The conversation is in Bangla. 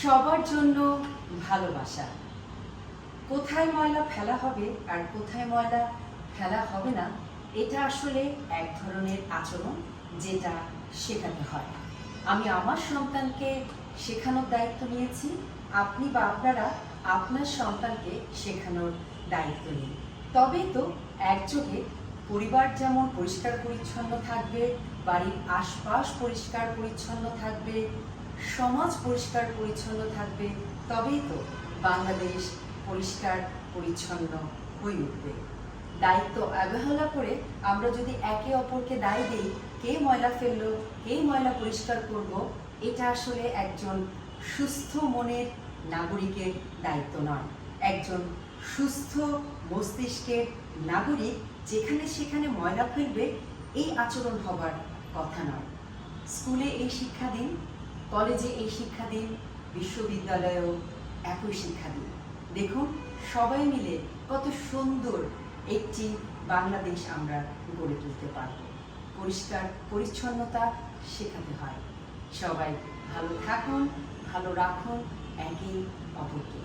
সবার জন্য ভালোবাসা। কোথায় ময়লা ফেলা হবে আর কোথায় ময়লা ফেলা হবে না, এটা আসলে এক ধরনের আচরণ যেটা শেখাতে হয়। আমি আমার সন্তানকে শেখানোর দায়িত্ব নিয়েছি, আপনি বা আপনারা আপনার সন্তানকে শেখানোর দায়িত্ব নিন। তবেই তো একযোগে পরিবার যেমন পরিষ্কার পরিচ্ছন্ন থাকবে, বাড়ির আশপাশ পরিষ্কার পরিচ্ছন্ন থাকবে, সমাজ পরিষ্কার পরিচ্ছন্ন থাকবে, তবেই তো বাংলাদেশ পরিষ্কার পরিচ্ছন্ন হয়ে উঠবে। দায়িত্ব অবহেলা করে আমরা যদি একে অপরকে দায় দিই, কে ময়লা ফেললো, কে ময়লা পরিষ্কার করব, এটা আসলে একজন সুস্থ মনের নাগরিকের দায়িত্ব নয়। একজন সুস্থ মস্তিষ্কের নাগরিক যেখানে সেখানে ময়লা ফেলবে, এই আচরণ হবার কথা নয়। স্কুলে এই শিক্ষা দিন, কলেজে এই শিক্ষা দিন, বিশ্ববিদ্যালয়েও একই শিক্ষা দিন। দেখুন সবাই মিলে কত সুন্দর একটি বাংলাদেশ আমরা গড়ে তুলতে পারব। পরিষ্কার পরিচ্ছন্নতা শেখাতে হয়। সবাই ভালো থাকুন, ভালো রাখুন একে অপরকে।